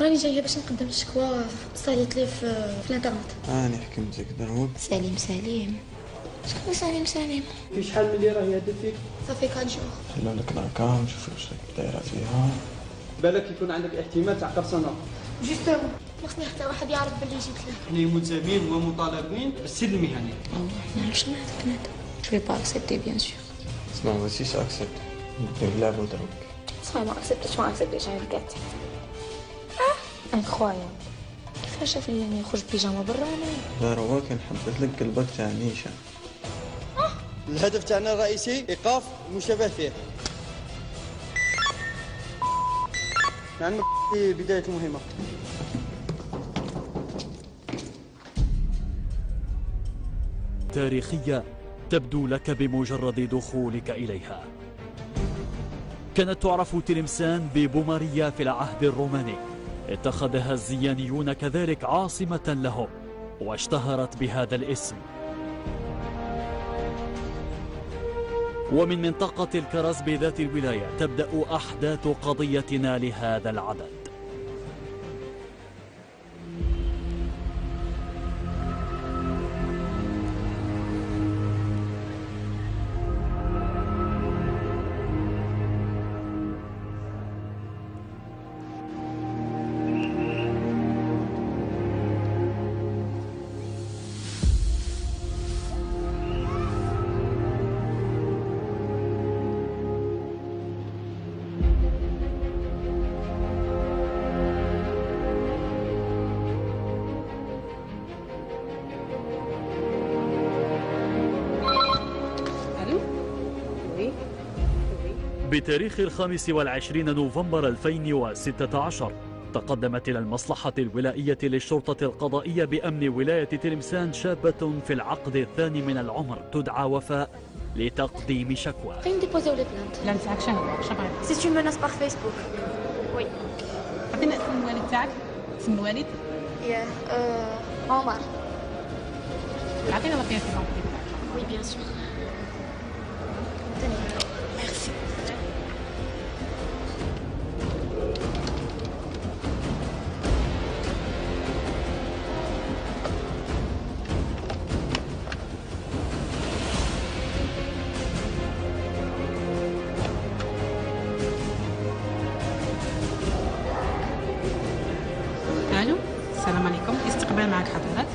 راني جايه باش نقدم الشكوى صالت لي في الانترنت. راني حكمت لك دروك. سليم شكون سليم؟ في شحال من اللي راه يهدد فيك؟ صافي 4 جور. خلينا لك الارقام نشوف واش دايره فيها. بالك يكون عندك احتمال تاع قرصنه. جوستومون خصني حتى واحد يعرف باللي جيت له. احنا ملزمين ومطالبين بالسير المهني. والله ما نعرفش انا هذاك نادى. جو با اكسبتي بيان سور. اسمع ماشيش اكسبت ندير لعبه دروك. صافي ما اكسبتيش عاد كات. انكرويابل. كيفاش شاف لي اني نخرج بيجاما برا انا؟ دروك نحبت لك قلبك تاع نيشه. الهدف تاعنا الرئيسي ايقاف المشابه فيه. نعم في بدايه المهمه. تاريخية تبدو لك بمجرد دخولك إليها. كانت تعرف تلمسان ببومارية في العهد الروماني، اتخذها الزيانيون كذلك عاصمة لهم واشتهرت بهذا الاسم. ومن منطقة الكرز بذات الولاية تبدأ أحداث قضيتنا لهذا العدد. بتاريخ 25 نوفمبر 2016 تقدمت إلى المصلحة الولائية للشرطة القضائية بأمن ولاية تلمسان شابة في العقد الثاني من العمر تدعى وفاء لتقديم شكوى. فين ديبوزيو لي بلانت؟ لا نتاعك شنو؟ شنو بغيتي؟ سي اون ميناس باغ فيسبوك. وي. عطينا اسم الوالد تاعك. اسم الوالد؟ ياه عمر. عطينا لابياس ديدونتيتي تاعك. وي بيان سور. ميرسي. الو السلام عليكم. استقبال معك حضرتك.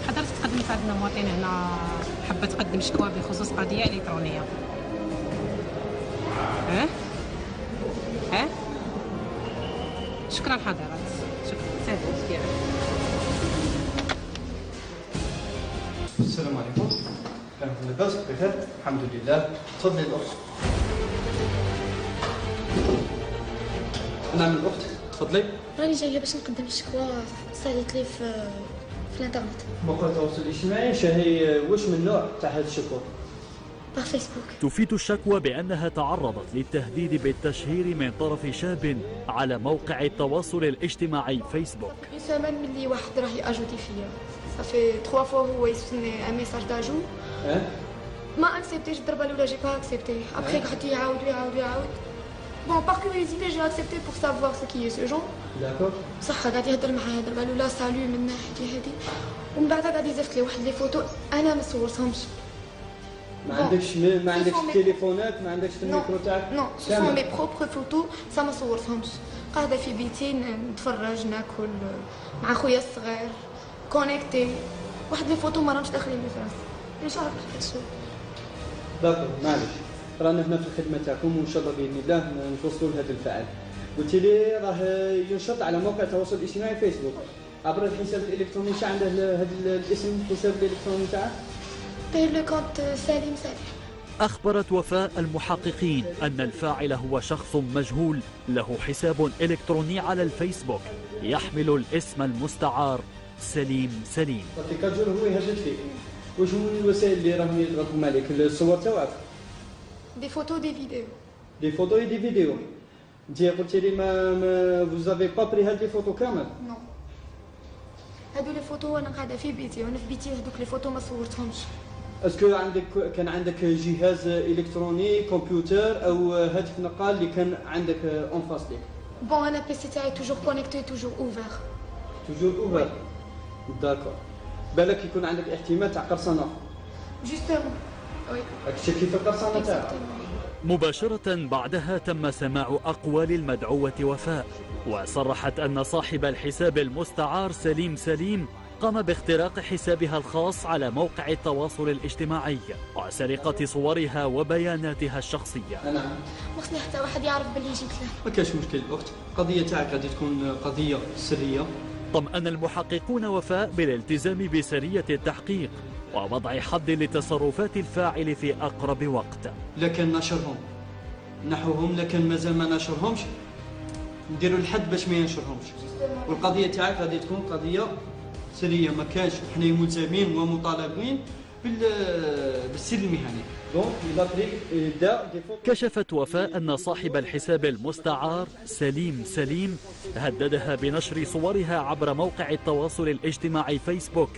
حضرتك تقدم عندنا مواطن هنا حابه تقدم شكوى بخصوص قضيه الكترونيه. شكرا حضرات. شكرا سادة. السلام عليكم. كان لاباس بخير الحمد لله. تفضلي الاخت. نعم الاخت تفضلي. راني جايه باش نقدم الشكوى صالت لي في الانترنت. موقع التواصل الاجتماعي شهي واش من نوع تاع هذا الشكوى؟ باغ فيسبوك. تفيد الشكوى بأنها تعرضت للتهديد بالتشهير من طرف شاب على موقع التواصل الاجتماعي فيسبوك. من سمان ملي واحد راه ياجوتي فيا صافي 3 فوا هو يسني ان ميساج داجو. ما اكسبتيش الضربه الاولى جي با اكسبتي ابخي قعد يعاود. بون باغ كيوريزيتي جي اكسبتي بور سافوار سو كي سو جون. داكور. صح قاعد يهضر معايا الضربه الاولى سالو من ناحيتي هذه ومن بعد قاعد يزفت لي واحد لي فوتو انا ما صورتهمش. ما عندكش تليفونات ما عندكش الميكرو تاعك؟ نو سو سون مي بروبر فوتو سا ما صورتهمش. قاعده في بيتي نتفرج ناكل مع خويا الصغير كونيكتي واحد لي فوتو ما راهمش داخلين لي في راسي. مش عارفه كيفاش. داكور معليش رانا هنا في الخدمه تاعكم وان شاء الله باذن الله نوصلوا لهذا الفعل. قلت لي راه ينشط على موقع التواصل الاجتماعي فيسبوك عبر الحساب الالكتروني تاع عنده هذا الاسم الحساب الالكتروني تاعه. داير لو كونت سليم. أخبرت وفاء المحققين أن الفاعل هو شخص مجهول له حساب إلكتروني على الفيسبوك يحمل الاسم المستعار سليم. في كاجور هو يهدد فيك. واش هو الوسائل اللي راهم يضربهم عليك؟ الصور تاعك؟ دي فوتو دي فيديو. دي فوتو دي فيديو. انت قلتي لي ما فوزافي با بري هاد لي فوتو كامل؟ نو هادو لي فوتو وانا قاعده في بيتي وانا في بيتي هادوك لي فوتو ما صورتهمش. اسكو كان عندك جهاز الكتروني كمبيوتر او هاتف نقال اللي كان عندك اون فاس ليك؟ بون انا بيسي تاعي توجور كونيكتي توجور اوفر. توجور اوفر. داكور. بالك يكون عندك احتمال تاع قرصنه. جوستومون وي. هادشي كيف القرصنه تاعها. مباشرة بعدها تم سماع أقوال المدعوة وفاء، وصرحت أن صاحب الحساب المستعار سليم قام باختراق حسابها الخاص على موقع التواصل الاجتماعي وسرقة صورها وبياناتها الشخصية. نعم. وصلي حتى واحد يعرف باللي جيت له. ما كاش مشكل الاخت، القضيه تاعك غادي تكون قضيه سريه. طمأن المحققون وفاء بالالتزام بسرية التحقيق ووضع حد لتصرفات الفاعل في أقرب وقت. لكن نشرهم نحوهم، لكن مازال ما نشرهمش نديروا الحد باش ما ينشرهمش. والقضيه تاعك غادي تكون قضيه سريه، ما كانش حنا ملزمين ومطالبين بالسر المهني. كشفت وفاء أن صاحب الحساب المستعار سليم هددها بنشر صورها عبر موقع التواصل الاجتماعي فيسبوك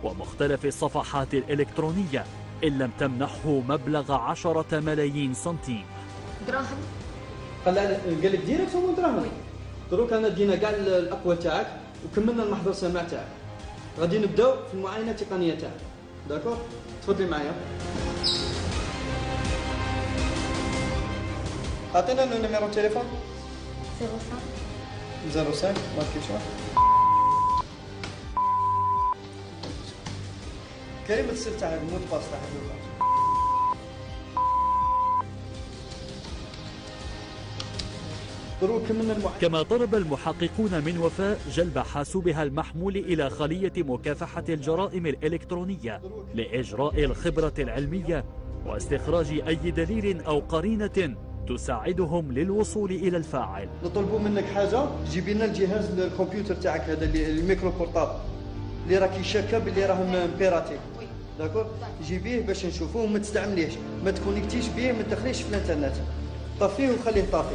ومختلف الصفحات الإلكترونية إن لم تمنحه مبلغ 10 ملايين سنتيم. دراهم؟ قال لك ديريكت هما دراهم. دروك انا دينا كاع الاقوال تاعك وكملنا المحضر سماع تاعك. غادي نبداو في المعاينه التقنيه تاعك. داكور؟ تفضلي معايا. عطينا النيميرو التليفون. 05 ماركي شنو؟ كلمة السر تاع المود باس تاع كما طلب المحققون من وفاء جلب حاسوبها المحمول إلى خلية مكافحة الجرائم الإلكترونية لإجراء الخبرة العلمية واستخراج أي دليل أو قرينة تساعدهم للوصول إلى الفاعل. نطلبوا منك حاجة، جيبي لنا الجهاز الكمبيوتر تاعك هذا الميكرو بورطابل اللي راكي شاكه باللي راه مبيراتي. داكور؟ جيبيه باش نشوفوه وما تستعمليهش، ما تكونيكتيش بيه، ما تدخليش في الانترنت. طفيه وخليه طافي.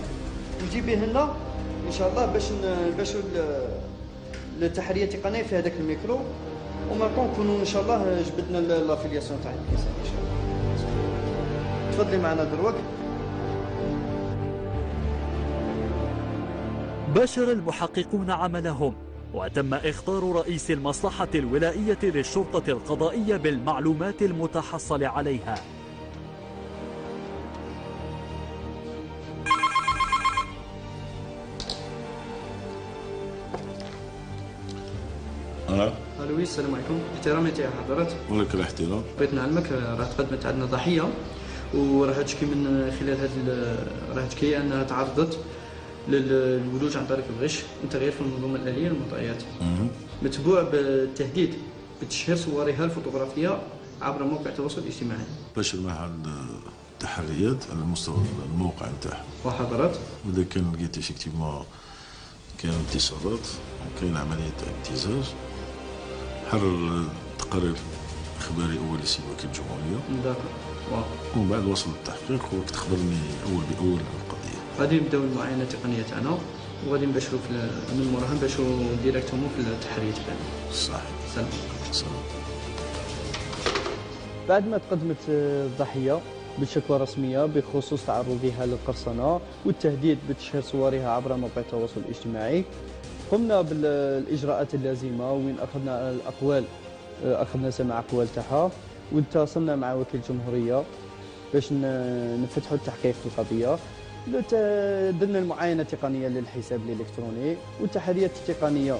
وجيبيه لنا ان شاء الله باش التحريه التقنيه في هذاك الميكرو، وما نكونوا ان شاء الله جبدنا لافيلياسيون تاع الكيسان ان شاء الله. تفضلي معنا دروك. باشر المحققون عملهم وتم إخطار رئيس المصلحة الولائية للشرطة القضائية بالمعلومات المتحصل عليها. الو السلام عليكم. احترامي تاع حضرتك. ولك الاحترام. بغيت نعلمك راه تقدمت عندنا ضحيه وراه تشكي من خلال هذا راه تشكي انها تعرضت للولوج عن طريق الغش والتغيير في المنظومه الاليه للمعطيات، متبوع بالتهديد بتشهير صورها الفوتوغرافيه عبر موقع التواصل الاجتماعي. بشر مع التحريات على مستوى الموقع نتاعها وحضرات، واذا كان لقيت افكتيفمون كاين اتصالات وكاين عمليه ابتزاز، حرر تقرير اخباري اول لسيد وكيل الجمهوريه. داكور. ومن بعد وصل التحقيق وراك تخبرني اول باول عن القضيه. غادي نبداو المعاينه التقنيه تاعنا وغادي نباشروا من موراها نباشروا ديريكتومون في التحريه تاعنا. صحيح. سلام. بعد ما تقدمت الضحيه بشكوى رسميه بخصوص تعرضها للقرصنه والتهديد بتشهير صورها عبر موقع التواصل الاجتماعي، قمنا بالاجراءات اللازمه وين اخذنا سماع اقوال تاعها واتصلنا مع وكيل الجمهوريه باش نفتحوا التحقيق في القضيه. درنا المعاينه التقنيه للحساب الالكتروني والتحريات التقنيه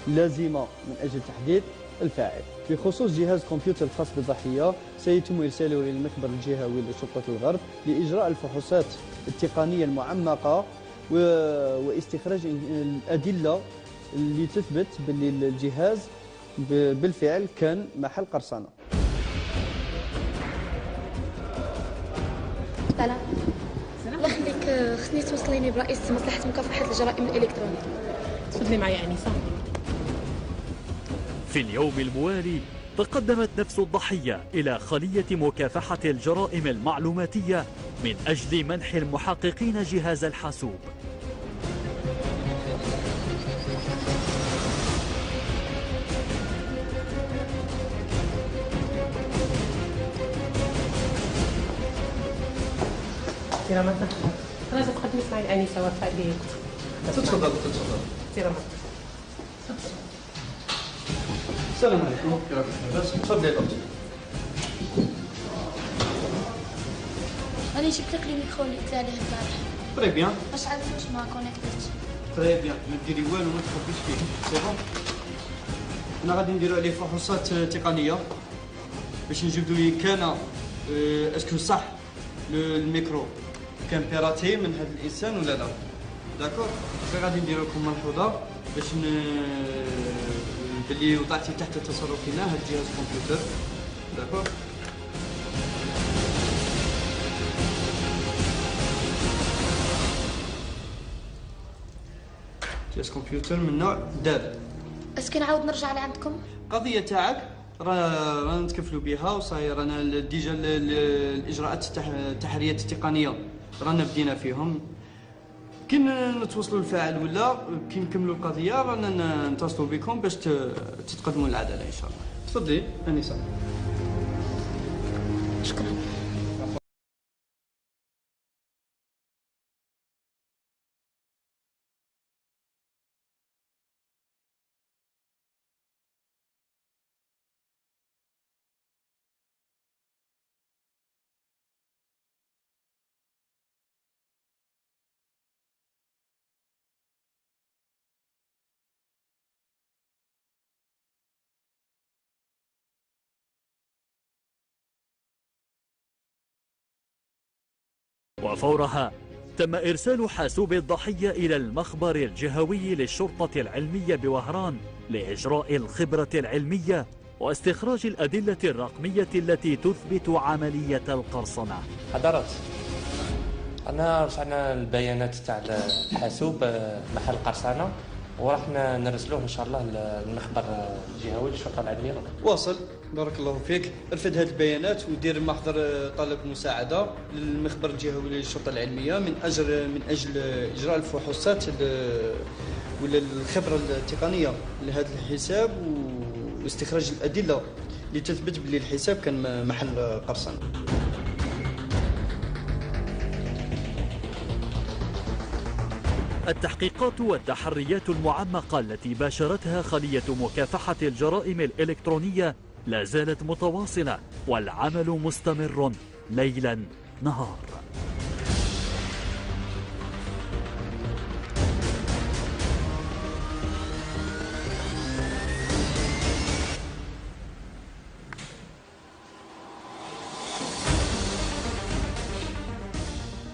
لازمه من اجل تحديد الفاعل. بخصوص جهاز كمبيوتر الخاص بالضحيه سيتم ارساله الى المخبر الجهوي لشرطه الغرب لاجراء الفحوصات التقنيه المعمقه واستخراج الادله اللي تثبت بان الجهاز بالفعل كان محل قرصنه. سلام. الله يخليك، خصني توصليني برئيس مصلحة مكافحة الجرائم الإلكترونية. تفضلي معايا أنيسة. في اليوم الموالي تقدمت نفس الضحية إلى خلية مكافحة الجرائم المعلوماتية من أجل منح المحققين جهاز الحاسوب. لازم تقدمي معي أنيسة وفاء لي. تفضل. السلام عليكم. تفضلي الأخت. أنا جبت لك الميكرو اللي قلت عليه البارح. تري بيان. واش عرفتوش ما كونيكتيتش؟ تري بيان، ما ديري والو، ما تخافيش فيه، سي بون. أنا غادي نديرو عليه فحوصات تقنية باش نجبدو لي كان اسكو صح الميكرو كان بيراتي من هذا الإنسان ولا لا. داكور. غادي نديرو لكم ملحوظة باش باللي وضعتي تحت تصرفنا هذا الجهاز كمبيوتر. داكور. جهاز كمبيوتر من نوع داب. اسكو نعاود نرجع لعندكم؟ قضية تاعك رانا نتكفلوا بها وصاير رانا ديجا الاجراءات التحريات التقنيه رانا بدينا فيهم. كي نتوصلوا للفاعل ولا كي نكملوا القضيه رانا نتصلوا بكم باش تتقدموا للعداله ان شاء الله. تفضلي انسه. شكرا. وفورها تم إرسال حاسوب الضحية إلى المخبر الجهوي للشرطة العلمية بوهران لإجراء الخبرة العلمية واستخراج الأدلة الرقمية التي تثبت عملية القرصنة. حضرات، أنا رجعنا البيانات تاع الحاسوب محل قرصنة وراح نرسلوه إن شاء الله للمخبر الجهوي للشرطة العلمية. واصل، بارك الله فيك. ارفد هذه البيانات ودير محضر طلب مساعدة للمخبر الجهوي للشرطة العلمية من أجل إجراء الفحوصات ولا الخبرة التقنية لهذا الحساب واستخراج الأدلة لتثبت بلي الحساب كان محل قرصنة. التحقيقات والتحريات المعمقة التي باشرتها خلية مكافحة الجرائم الإلكترونية لا زالت متواصلة والعمل مستمر ليلا نهار.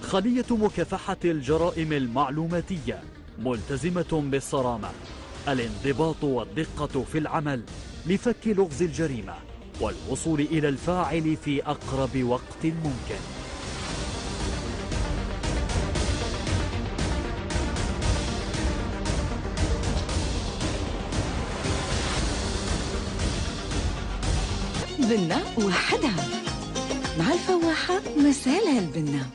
خلية مكافحة الجرائم المعلوماتية ملتزمة بالصرامة، الانضباط والدقة في العمل لفك لغز الجريمة والوصول إلى الفاعل في أقرب وقت ممكن. بنة وحدها مع الفواحة مسالها البنة.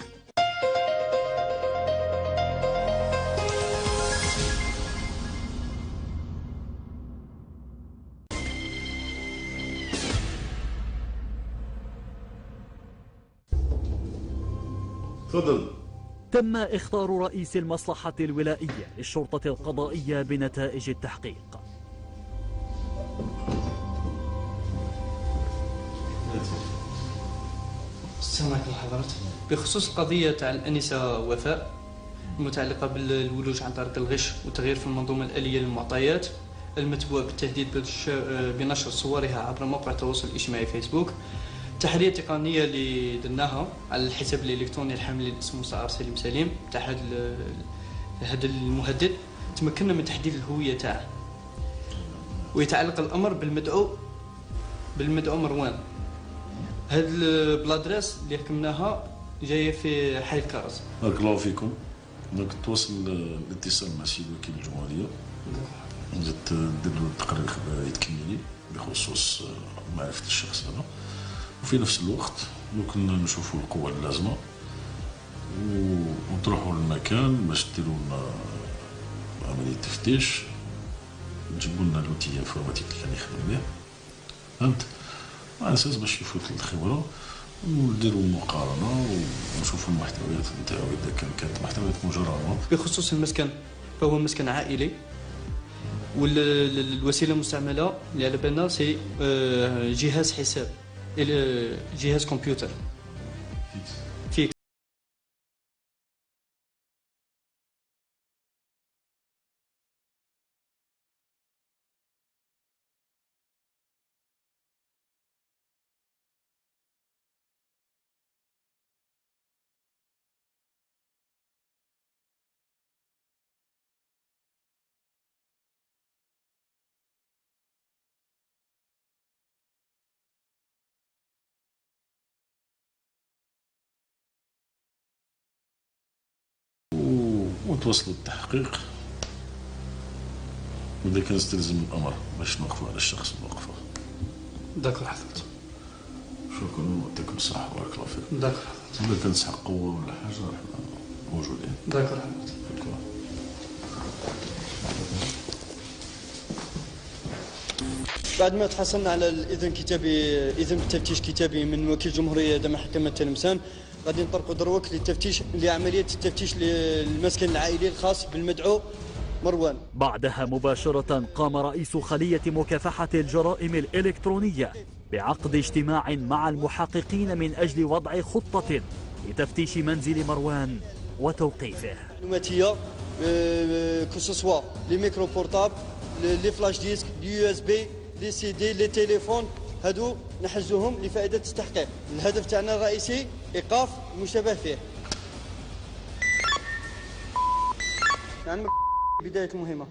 تفضل. تم إخطار رئيس المصلحة الولائية للشرطة القضائية بنتائج التحقيق. السلام عليكم حضرات. بخصوص القضية تاع الأنسة وفاء المتعلقة بالولوج عن طريق الغش وتغيير في المنظومة الآلية للمعطيات المتبوع بالتهديد بنشر صورها عبر موقع التواصل الاجتماعي فيسبوك، التحرية التقنية اللي درناها على الحساب الإلكتروني الحامل لاسم مستعار سليم تاع هذا المهدد، تمكنا من تحديد الهوية تاعه. ويتعلق الأمر بالمدعو مروان. هاد البلادريس اللي حكمناها جايه في حي الكرز. بارك الله فيكم. دونك تواصل الاتصال مع السيد وكيل الجمهوريه زدت دير له التقرير الخبري تكملي بخصوص معرفه الشخص هذا، وفي نفس الوقت ممكن نشوفوا القوه اللازمه ونروحوا للمكان باش ديروا لنا عمليه تفتيش، تجيبوا لنا لوتي انفورماتيك اللي نخدموا به، فهمت، على اساس باش يفوت الخبره ونديروا مقارنه ونشوفوا المحتويات نتاعو اذا كانت محتويات مجرمه. بخصوص المسكن فهو مسكن عائلي، والوسيله المستعمله اللي على بالنا سي جهاز حساب، جهاز كمبيوتر فيكس. وتوصلوا التحقيق، وإذا كان يستلزم الأمر باش نوقفوا على الشخص نوقفوه. داكور حضرتك. شكرا ويعطيكم الصحة وبارك الله فيكم. داكور حضرتك. إذا كان تسحق قوة ولا حاجة احنا موجودين. داكور حضرتك. شكرا. بعد ما تحصلنا على الإذن بالتفتيش كتابي من وكيل جمهورية دام محكمة تلمسان، غادي نطرقوا دروك لعملية التفتيش للمسكن العائلي الخاص بالمدعو مروان. بعدها مباشرة قام رئيس خلية مكافحة الجرائم الإلكترونية بعقد اجتماع مع المحققين من أجل وضع خطة لتفتيش منزل مروان وتوقيفه. معلوماتية كسوسوا لي ميكرو بورتابل، لي فلاش ديسك، لي يو اس بي، لي سي دي، لي تليفون، هادو نحجزوهم لفائدة التحقيق. الهدف تاعنا الرئيسي إيقاف المشتبه فيه. نعم بداية المهمة.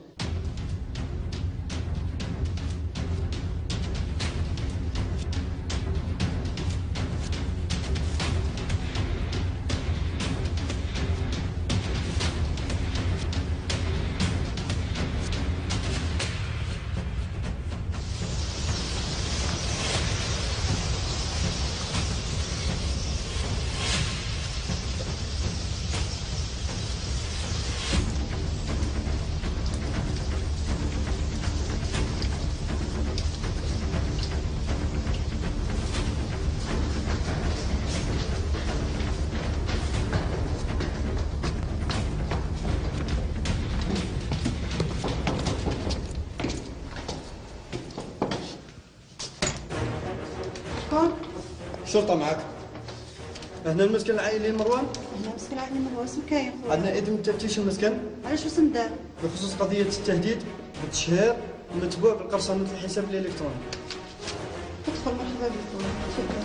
الشرطة معك. هنا المسكن العائلي لمروان؟ هنا المسكن العائلي لمروان، اسم كاين. عندنا إذن تفتيش المسكن. علاش واش ندار؟ بخصوص قضية التهديد بالتشهير المتبوع بالقرصنة الحساب الإلكتروني. تدخل مرحبا بكم. تفضل.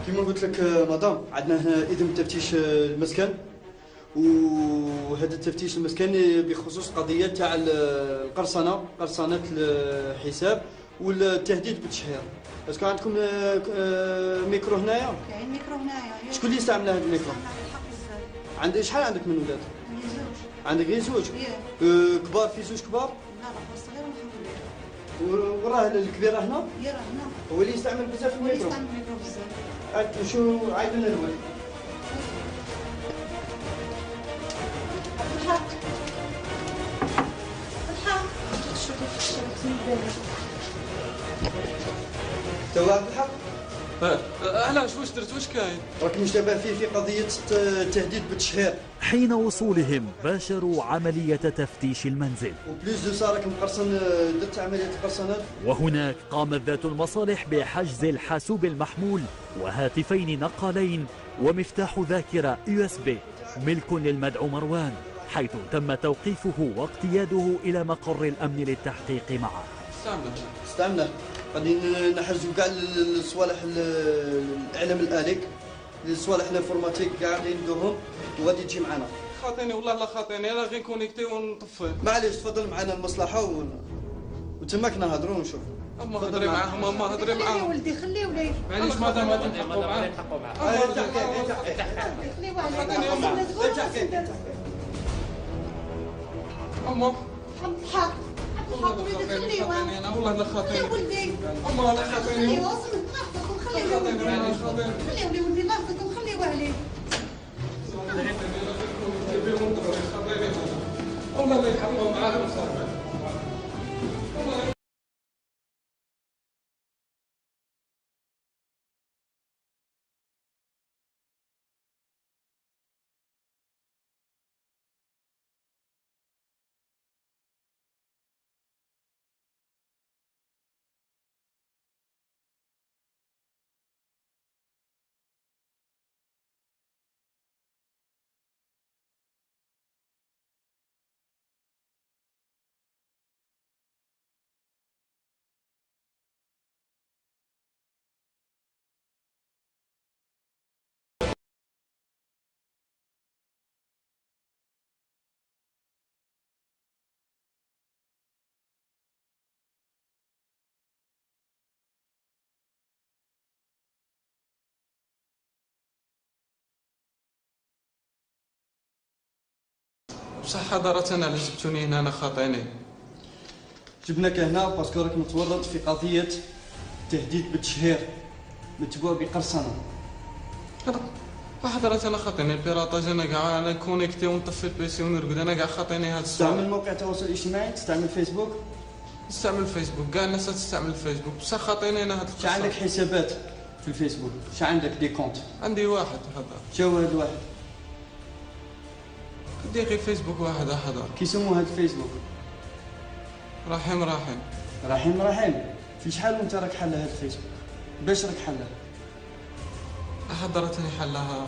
كما قلت لك مدام، عندنا هنا إذن تفتيش المسكن، وهذا التفتيش المسكن بخصوص قضية تاع قرصنة الحساب والتهديد بالتشهير. اسكو عندكم ميكرو هنايا؟ كاين ميكرو هنايا. شكون اللي يستعمل هذا الميكرو؟ عندك شحال عندك من ولاد؟ عندي زوج. عندك غير زوج؟ كبار في زوج كبار؟ لا لا صغير ولا وراه الكبير هنا؟ يا راه هنا. هو اللي يستعمل بزاف الميكرو؟ هو اللي يستعمل الميكرو بزاف. شو عيط لنا الولد؟ الحق الحق تشوفي في الشارع توا عبد الحق؟ علاش واش درت واش كاين؟ راك مشتبه فيه في قضية التهديد بالتشهير. حين وصولهم باشروا عملية تفتيش المنزل. وبليز دو سا راك مقرصن، درت عملية قرصنة. وهناك قامت ذات المصالح بحجز الحاسوب المحمول وهاتفين نقالين ومفتاح ذاكرة USB ملك للمدعو مروان، حيث تم توقيفه واقتياده إلى مقر الأمن للتحقيق معه. استعمله. غادي نحجزوا كاع الصوالح الاعلام الالي، الصوالح الانفورماتيك كاع غادي ندوهم وغادي تجي معنا. خاطيني والله لا خاطيني، انا غير كونيكتي ونطفي. معليش تفضل معنا المصلحه وتماك نهضروا ونشوف. اما هضري معاهم، اما هضري معاهم. خليه ولدي خليه وليه. معليش مادام غادي نحقوا معاه. خليه ولدي. اما الحق خليه انا والله لا خاطيني. ولدي. اما لا خاطيني. خليه واصل نحفظكم، خليه ولدي نحفظكم، خليه عليه. والله لا يحقوا معاه صاحبي. بصح حضرة انا جبتوني هنا انا خاطيني. جبناك هنا باسكو راك متورط في قضيه تهديد بالتشهير متبوع بقرصنه. حضرة انا خاطيني البيراطاج، انا كاع انا كونيكتي ونطفي البيسي ونرقد، انا كاع خاطيني هاد الصوت. تستعمل مواقع التواصل الاجتماعي؟ تستعمل فيسبوك؟ نستعمل فيسبوك، كاع الناس تستعمل الفيسبوك، بصح خاطيني انا هاد القصه. عندك حسابات في الفيسبوك؟ عندك دي كونت؟ عندي واحد حضر. شو هاد الواحد؟ عندي غير فيسبوك واحد حضر. كي يسموه هاد الفيسبوك؟ رحيم. في شحال وانت راك حل هاد الفيسبوك؟ باش راك حلها؟ حضرتني حلها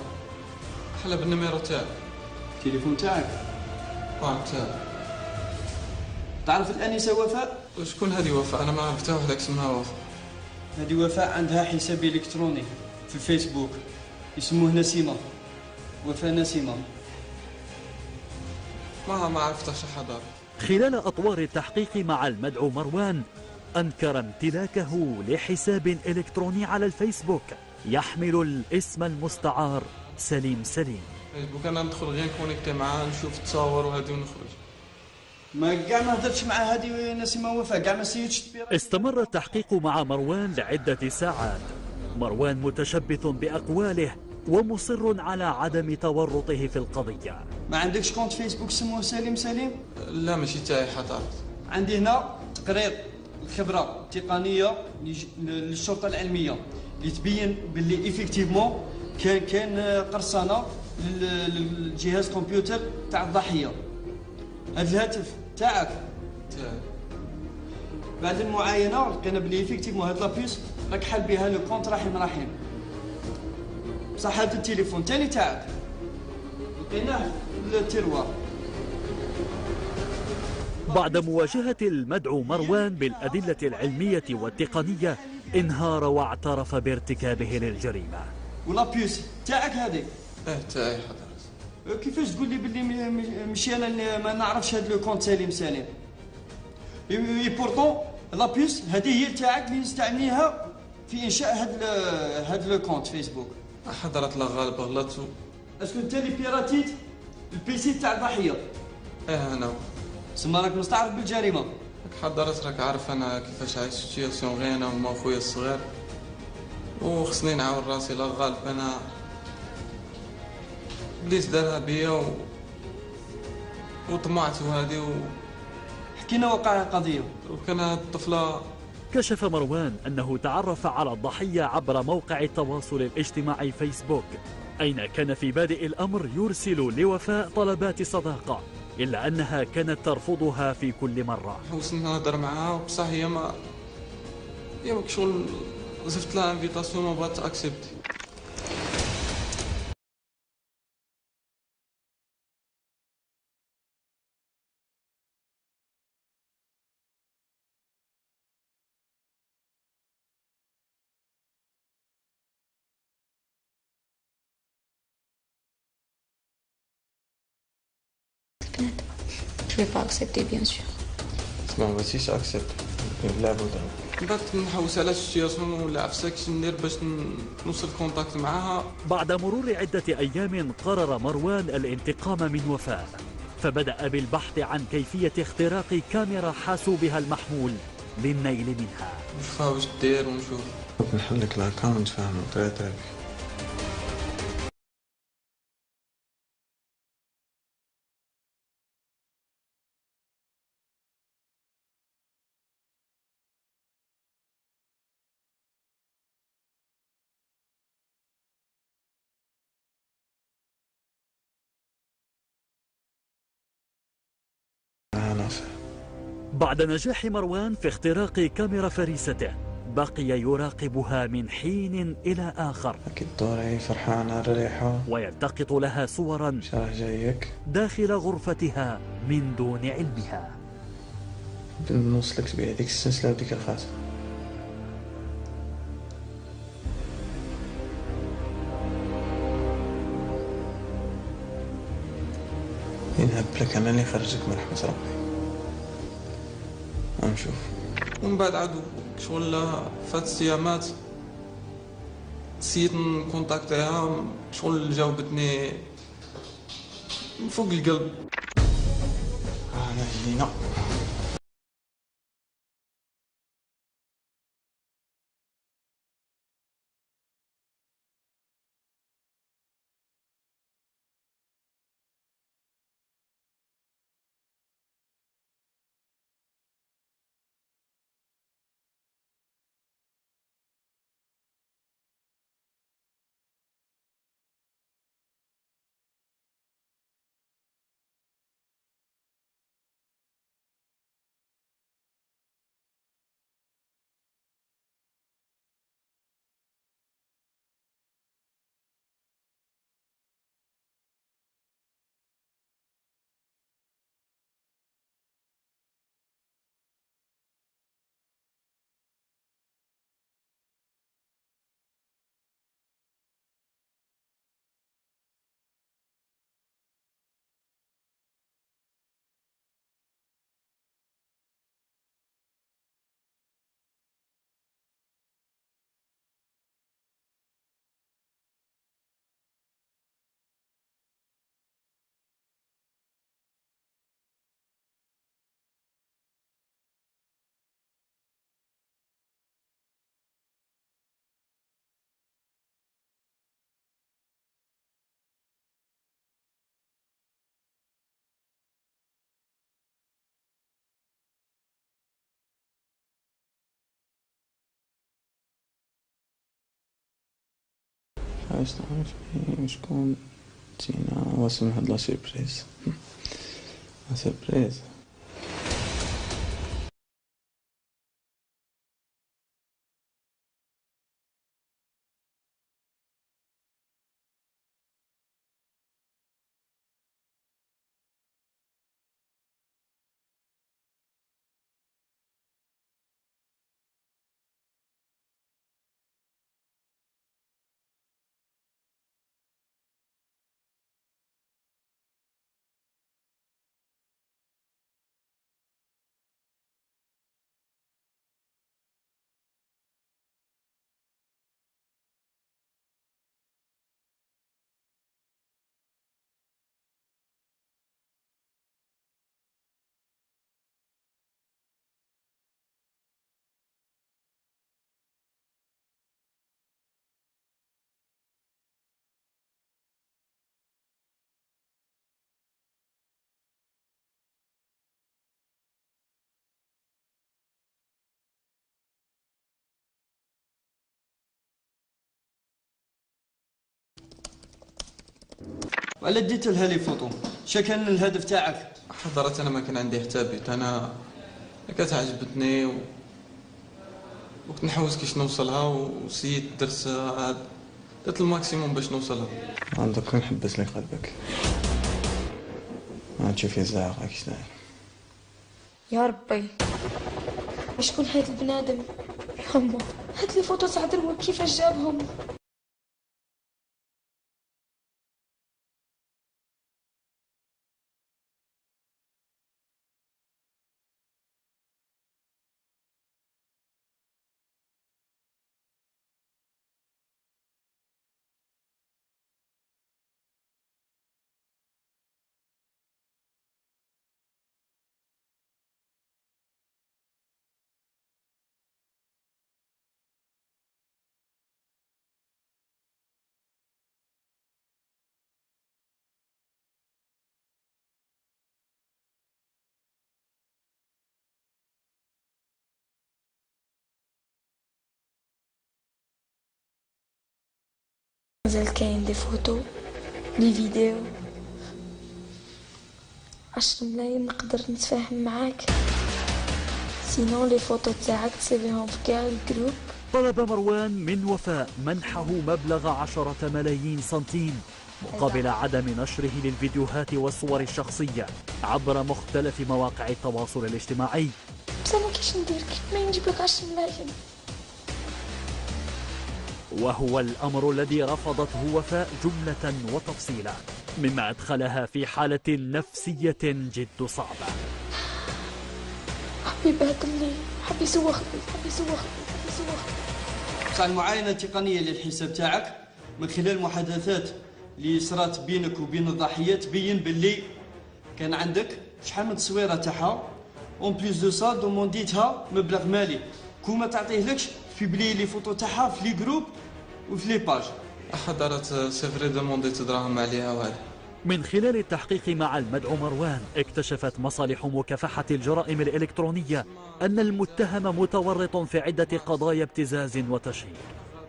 بالنميرو تاعي. التليفون تاعك؟ تاعي. تعرف الانسه وفاء؟ وشكون هذه وفاء؟ انا ما عرفتها وحدك اسمها وفاء. هذه وفاء عندها حساب الكتروني في الفيسبوك يسموه نسيمه، وفاء نسيمه. ما عرفتهاش حضر. خلال أطوار التحقيق مع المدعو مروان أنكر امتلاكه لحساب إلكتروني على الفيسبوك يحمل الاسم المستعار سليم. فيسبوك انا ندخل غير كونيكتي معاه نشوف تصاور وهذه ونخرج. كاع ما هدرتش مع هذه نسيمه وفاء، كاع ما سيتش. استمر التحقيق مع مروان لعدة ساعات. مروان متشبث بأقواله ومصر على عدم تورطه في القضية. ما عندكش كونت فيسبوك اسمه سليم؟ لا ماشي تاعي حضرت. عندي هنا تقرير الخبره التقنيه للشرطه العلميه اللي تبين باللي ايفيكتيفمون كان قرصنه للجهاز كمبيوتر تاع الضحيه. هذا الهاتف تاعك بعد المعاينه لقينا بلي ايفيكتيفمون هاد لابيس راك حال بها لو كونت رحيم. بصح هذا التليفون تاني تاعك لقيناه التيروار. بعد مواجهة المدعو مروان بالأدلة العلمية والتقنية انهار واعترف بارتكابه للجريمة. ولابيس تاعك هذيك؟ تاعي حضرت. كيفاش تقول لي باللي ماشي انا اللي ما نعرفش هذا لو كونت سليم؟ اي بورتون لابيس هذه هي تاعك اللي نستعمليها في انشاء هذا لو كونت فيسبوك. حضرت لا غالب غلطت. اسكو انت اللي بيراتيت البيسي تاع الضحيه؟ انا. سما راك مستعرض بالجريمه. حضرت راك عارف انا كيفاش عايش سيتياسيون غير انا وما خويا الصغير، وخصني نعاون راسي. لا غالب انا بديت دارها بيا وطمعت وهذه حكينا وقع القضيه. وكان هاد الطفله. كشف مروان أنه تعرف على الضحية عبر موقع التواصل الاجتماعي فيسبوك، أين كان في بادئ الأمر يرسل لوفاء طلبات صداقة، إلا أنها كانت ترفضها في كل مرة. وصلنا نهضر معها بصح هي ما شغل زفت لها انفيتاسيون ما بغات اكسبتي. Je vais pas accepter bien sûr. اسمع بسيش اكسبت اللعبة وضرب. بدات نحوس على السيتياسيون ولا عرفت كيفاش ندير باش نوصل كونتاكت معاها. بعد مرور عدة أيام قرر مروان الانتقام من وفاء، فبدأ بالبحث عن كيفية اختراق كاميرا حاسوبها المحمول للنيل منها. نشوفها واش دير ونشوف. نحلك الاكونت فاهم طريقتك. بعد نجاح مروان في اختراق كاميرا فريسته، بقي يراقبها من حين إلى آخر. أكيد طوري فرحانة ريحة ويلتقط لها صورا شرح جايك داخل غرفتها من دون علمها. بنوصلك بهذيك السلسلة وديك الخاتم. ينهب لك أنا اللي خرجك من رحمة ربي. نشوف. ومن بعد عاد شغل فات الصيامات نسيت نكونتاكتيها، شغل جاوبتني من فوق القلب. لينا. عايز تعرف ايه شكون تينا واسم هاد لا سيربريز. سيربريز ولا ديت لها لي فوتو؟ شا كان الهدف تاعك؟ حضرت انا ما كان عندي حتى انا كانت عجبتني وكنت نحوس كيش نوصلها وسيت درت درت الماكسيموم باش نوصلها. عندك نحبس لي قلبك ما تشوفي زعق كيش داير. يا ربي شكون هاد البنادم؟ يما هاد لي فوتو تاع دروك كيفاش جابهم؟ مازال كاين دي فوتو لي فيديو 10 ملايين نقدر نتفاهم معاك، سينون لي فوتو تاعك تسيبيهم في كاع الجروب. طلب مروان من وفاء منحه مبلغ 10 ملايين سنتيم مقابل عدم نشره للفيديوهات والصور الشخصية عبر مختلف مواقع التواصل الاجتماعي. بس انا كيش ندير كيف ما نجيب لك 10 ملايين؟ وهو الأمر الذي رفضته وفاء جملة وتفصيلا، مما أدخلها في حالة نفسية جد صعبة. حبي يبهدلني، حبي يسوخني. تاع المعاينة التقنية للحساب تاعك من خلال المحادثات اللي صرات بينك وبين الضحية تبين باللي كان عندك شحال من تصويره تاعها اون بليس دو سا دومونديتها مبلغ مالي كون ما تعطيهلكش بيبلي لي فوتو تاعها في لي جروب وفي لي باج. حضرت سيفري دومونديت دراهم عليها وهذا. من خلال التحقيق مع المدعو مروان اكتشفت مصالح مكافحة الجرائم الإلكترونية أن المتهم متورط في عدة قضايا ابتزاز وتشهير،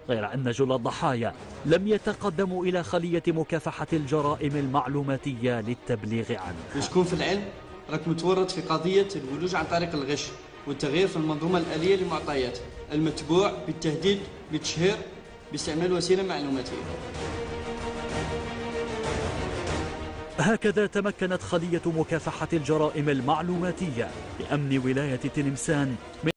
غير أن جل الضحايا لم يتقدموا إلى خلية مكافحة الجرائم المعلوماتية للتبليغ عنه. شكون في العلم راك متورط في قضية الولوج عن طريق الغش والتغيير في المنظومة الآلية للمعطيات المتبوع بالتهديد بالتشهير باستعمال وسيلة معلوماتية. هكذا تمكنت خلية مكافحة الجرائم المعلوماتية بأمن ولاية تلمسان من